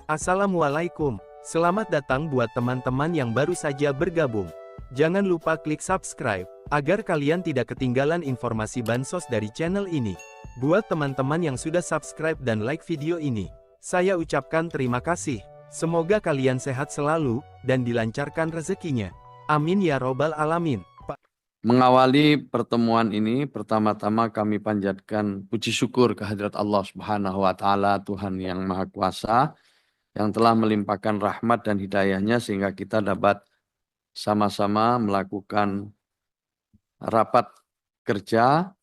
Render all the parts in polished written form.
Assalamualaikum, selamat datang buat teman-teman yang baru saja bergabung. Jangan lupa klik subscribe, agar kalian tidak ketinggalan informasi bansos dari channel ini. Buat teman-teman yang sudah subscribe dan like video ini, saya ucapkan terima kasih. Semoga kalian sehat selalu, dan dilancarkan rezekinya. Amin ya robbal alamin. Mengawali pertemuan ini, pertama-tama kami panjatkan puji syukur kehadirat Allah Subhanahu wa Ta'ala, Tuhan yang Maha Kuasa, yang telah melimpahkan rahmat dan hidayahnya sehingga kita dapat sama-sama melakukan rapat kerja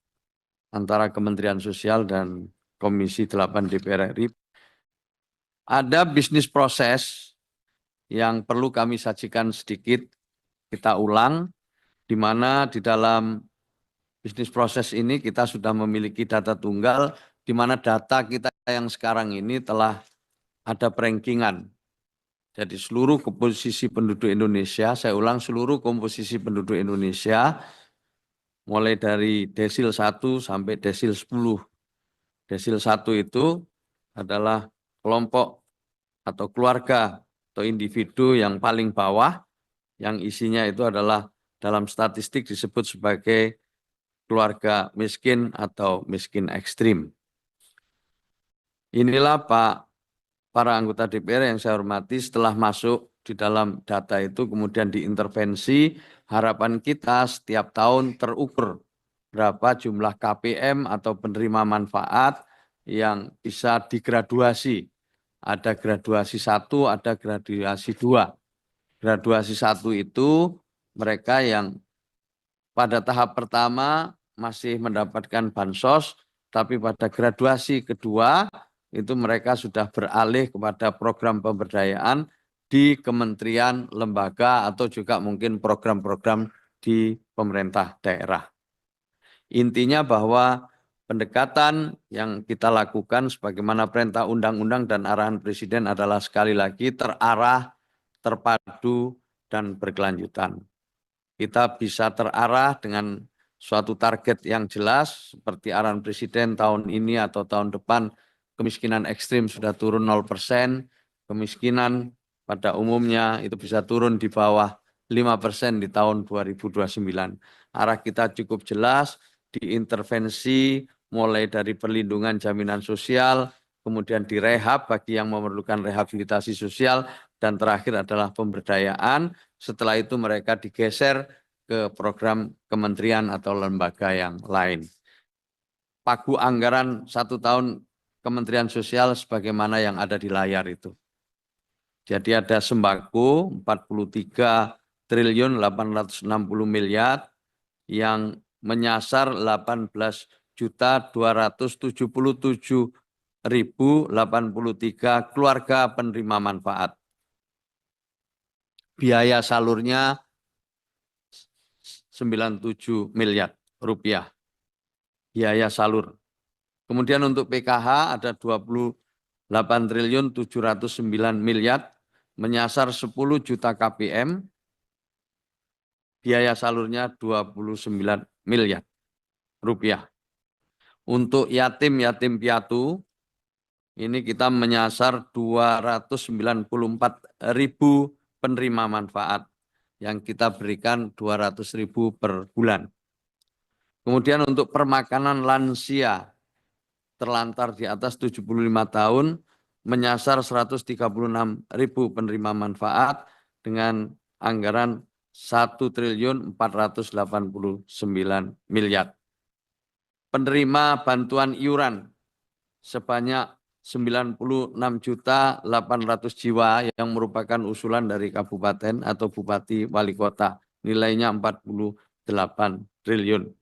antara Kementerian Sosial dan Komisi 8 DPR RI. Ada bisnis proses yang perlu kami sajikan sedikit, kita ulang, di mana di dalam bisnis proses ini kita sudah memiliki data tunggal, di mana data kita yang sekarang ini telah ada perankingan. Jadi seluruh komposisi penduduk Indonesia, saya ulang seluruh komposisi penduduk Indonesia, mulai dari desil 1 sampai desil 10. Desil 1 itu adalah kelompok atau keluarga atau individu yang paling bawah, yang isinya itu adalah dalam statistik disebut sebagai keluarga miskin atau miskin ekstrim. Inilah para anggota DPR yang saya hormati, setelah masuk di dalam data itu kemudian diintervensi, harapan kita setiap tahun terukur berapa jumlah KPM atau penerima manfaat yang bisa digraduasi. Ada graduasi 1, ada graduasi 2. Graduasi 1 itu mereka yang pada tahap pertama masih mendapatkan bansos, tapi pada graduasi kedua itu mereka sudah beralih kepada program pemberdayaan di kementerian, lembaga, atau juga mungkin program-program di pemerintah daerah. Intinya bahwa pendekatan yang kita lakukan sebagaimana perintah undang-undang dan arahan Presiden adalah sekali lagi terarah, terpadu, dan berkelanjutan. Kita bisa terarah dengan suatu target yang jelas seperti arahan Presiden tahun ini atau tahun depan, kemiskinan ekstrim sudah turun 0%, kemiskinan pada umumnya itu bisa turun di bawah 5% di tahun 2029. Arah kita cukup jelas, diintervensi mulai dari perlindungan jaminan sosial, kemudian direhab bagi yang memerlukan rehabilitasi sosial, dan terakhir adalah pemberdayaan. Setelah itu mereka digeser ke program kementerian atau lembaga yang lain. Pagu anggaran 1 tahun Kementerian Sosial sebagaimana yang ada di layar itu. Jadi ada sembako 43 triliun 860 miliar yang menyasar 18.277.083 keluarga penerima manfaat. Biaya salurnya 97 miliar rupiah. Biaya salur. Kemudian untuk PKH ada 28 triliun 709 miliar, menyasar 10 juta KPM, biaya salurnya 29 miliar rupiah. Untuk yatim piatu, ini kita menyasar 294.000 penerima manfaat, yang kita berikan 200.000 per bulan. Kemudian untuk permakanan lansia terlantar di atas 75 tahun, menyasar 136.000 penerima manfaat dengan anggaran 1.489 miliar. Penerima bantuan iuran sebanyak 96.800.000 jiwa yang merupakan usulan dari kabupaten atau bupati wali kota. Nilainya 48 triliun.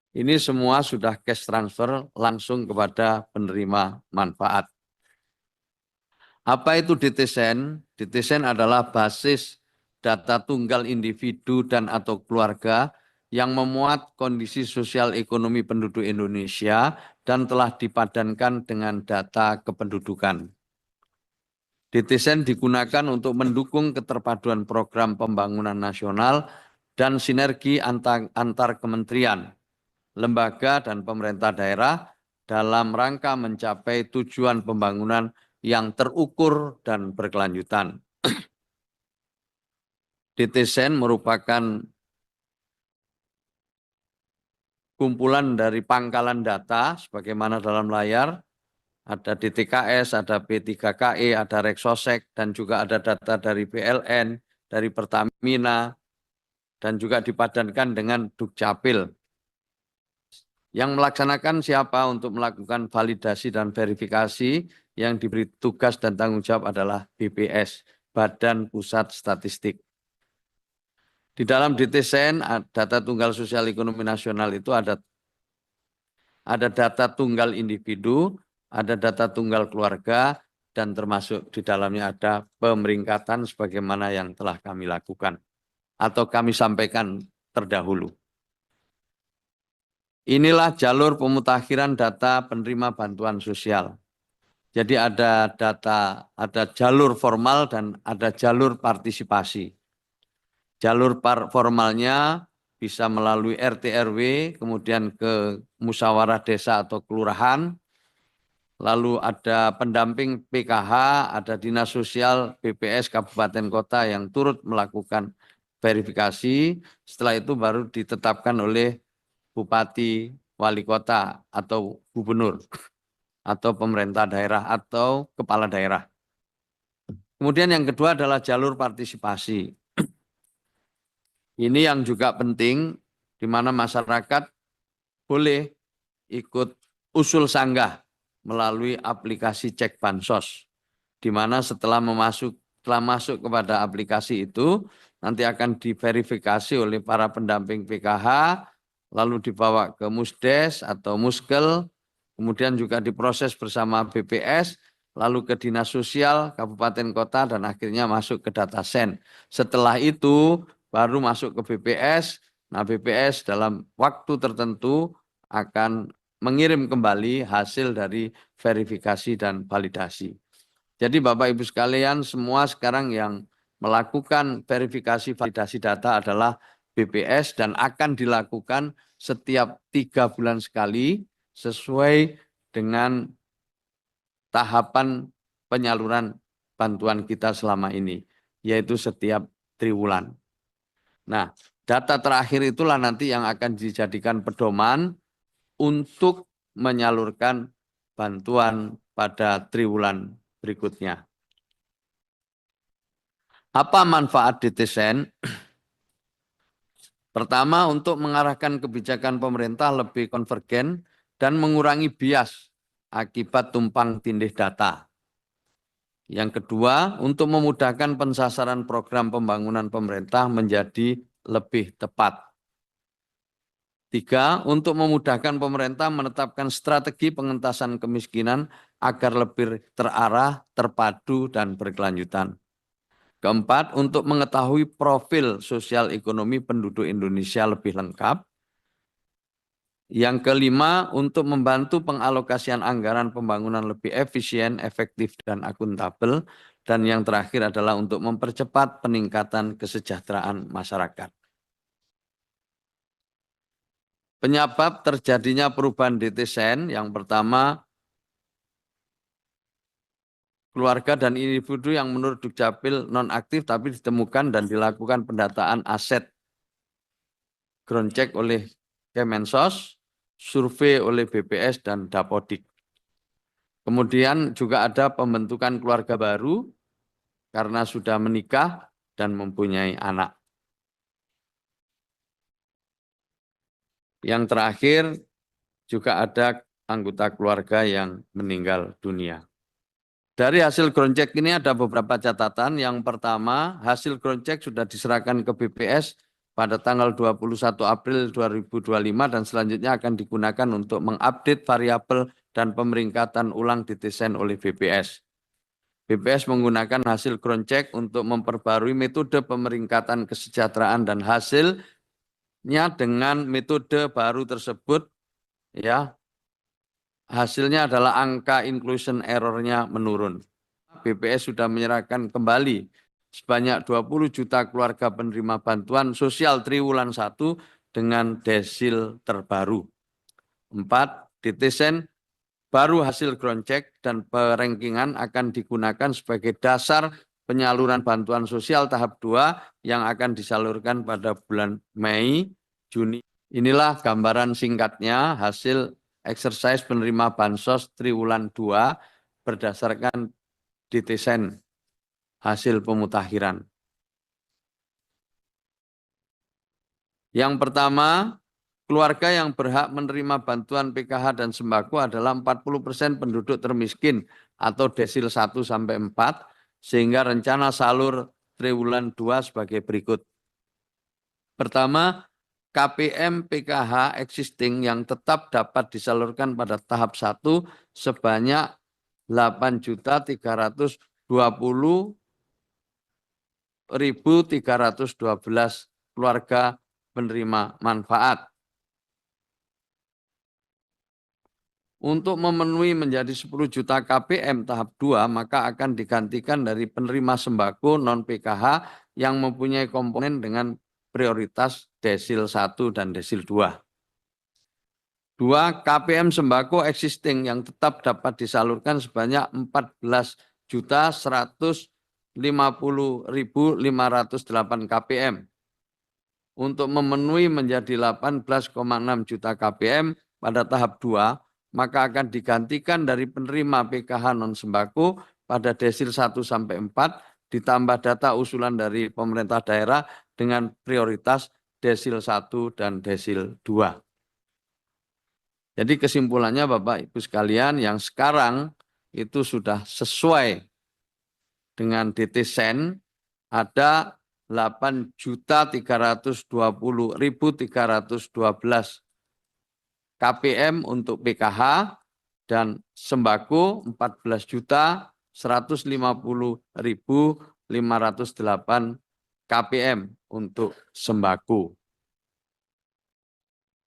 Ini semua sudah cash transfer langsung kepada penerima manfaat. Apa itu DTSEN? DTSEN adalah basis data tunggal individu dan atau keluarga yang memuat kondisi sosial ekonomi penduduk Indonesia dan telah dipadankan dengan data kependudukan. DTSEN digunakan untuk mendukung keterpaduan program pembangunan nasional dan sinergi antar kementerian, lembaga, dan pemerintah daerah dalam rangka mencapai tujuan pembangunan yang terukur dan berkelanjutan. DTSEN merupakan kumpulan dari pangkalan data sebagaimana dalam layar, ada DTKS, ada P3KE, ada Reksosek, dan juga ada data dari PLN, dari Pertamina, dan juga dipadankan dengan Dukcapil. Yang melaksanakan siapa untuk melakukan validasi dan verifikasi, yang diberi tugas dan tanggung jawab adalah BPS, Badan Pusat Statistik. Di dalam DTSEN, data tunggal sosial ekonomi nasional itu ada data tunggal individu, ada data tunggal keluarga, dan termasuk di dalamnya ada pemeringkatan sebagaimana yang telah kami lakukan atau kami sampaikan terdahulu. Inilah jalur pemutakhiran data penerima bantuan sosial. Jadi ada data, ada jalur formal dan ada jalur partisipasi. Jalur formalnya bisa melalui RT RW, kemudian ke musyawarah desa atau kelurahan, lalu ada pendamping PKH, ada dinas sosial, BPS, kabupaten kota yang turut melakukan verifikasi. Setelah itu baru ditetapkan oleh bupati, wali kota, atau gubernur, atau pemerintah daerah, atau kepala daerah. Kemudian yang kedua adalah jalur partisipasi. Ini yang juga penting, di mana masyarakat boleh ikut usul sanggah melalui aplikasi Cek Bansos, di mana setelah masuk kepada aplikasi itu, nanti akan diverifikasi oleh para pendamping PKH, lalu dibawa ke Musdes atau Muskel, kemudian juga diproses bersama BPS, lalu ke Dinas Sosial, Kabupaten Kota, dan akhirnya masuk ke DataSen. Setelah itu baru masuk ke BPS. Nah, BPS dalam waktu tertentu akan mengirim kembali hasil dari verifikasi dan validasi. Jadi Bapak Ibu sekalian, semua sekarang yang melakukan verifikasi validasi data adalah BPS dan akan dilakukan setiap 3 bulan sekali sesuai dengan tahapan penyaluran bantuan kita selama ini, yaitu setiap triwulan. Nah, data terakhir itulah nanti yang akan dijadikan pedoman untuk menyalurkan bantuan pada triwulan berikutnya. Apa manfaat DTSEN? Pertama, untuk mengarahkan kebijakan pemerintah lebih konvergen dan mengurangi bias akibat tumpang tindih data. Yang kedua, untuk memudahkan pensasaran program pembangunan pemerintah menjadi lebih tepat. 3, untuk memudahkan pemerintah menetapkan strategi pengentasan kemiskinan agar lebih terarah, terpadu, dan berkelanjutan. Keempat, untuk mengetahui profil sosial ekonomi penduduk Indonesia lebih lengkap. Yang kelima, untuk membantu pengalokasian anggaran pembangunan lebih efisien, efektif, dan akuntabel. Dan yang terakhir adalah untuk mempercepat peningkatan kesejahteraan masyarakat. Penyebab terjadinya perubahan DTSEN, yang pertama, keluarga dan individu yang menurut Dukcapil nonaktif tapi ditemukan dan dilakukan pendataan aset ground check oleh Kemensos, survei oleh BPS dan Dapodik. Kemudian juga ada pembentukan keluarga baru karena sudah menikah dan mempunyai anak. Yang terakhir juga ada anggota keluarga yang meninggal dunia. Dari hasil ground check ini ada beberapa catatan. Yang pertama, hasil ground check sudah diserahkan ke BPS pada tanggal 21 April 2025 dan selanjutnya akan digunakan untuk mengupdate variabel dan pemeringkatan ulang DTSEN oleh BPS. BPS menggunakan hasil ground check untuk memperbarui metode pemeringkatan kesejahteraan dan hasilnya dengan metode baru tersebut, ya, hasilnya adalah angka inclusion error-nya menurun. BPS sudah menyerahkan kembali sebanyak 20 juta keluarga penerima bantuan sosial triwulan 1 dengan desil terbaru. 4, DTSEN Baru hasil ground check dan perengkingan akan digunakan sebagai dasar penyaluran bantuan sosial tahap 2 yang akan disalurkan pada bulan Mei, Juni. Inilah gambaran singkatnya hasil exercise penerima Bansos triwulan 2 berdasarkan DTSEN hasil pemutakhiran. Yang pertama, keluarga yang berhak menerima bantuan PKH dan sembako adalah 40% penduduk termiskin atau desil 1 sampai 4, sehingga rencana salur triwulan 2 sebagai berikut. Pertama, KPM PKH existing yang tetap dapat disalurkan pada tahap 1 sebanyak 8.320.312 keluarga penerima manfaat. Untuk memenuhi menjadi 10 juta KPM tahap 2, maka akan digantikan dari penerima sembako non-PKH yang mempunyai komponen dengan prioritas desil 1 dan desil 2. 2. KPM sembako existing yang tetap dapat disalurkan sebanyak 14.150.508 KPM. Untuk memenuhi menjadi 18,6 juta KPM pada tahap 2, maka akan digantikan dari penerima PKH non-sembako pada desil 1 sampai 4, ditambah data usulan dari pemerintah daerah dengan prioritas desil 1 dan desil 2. Jadi kesimpulannya Bapak Ibu sekalian, yang sekarang itu sudah sesuai dengan DTSEN ada 8.320.312 KPM untuk PKH dan sembako 14.150.508 KPM untuk sembako.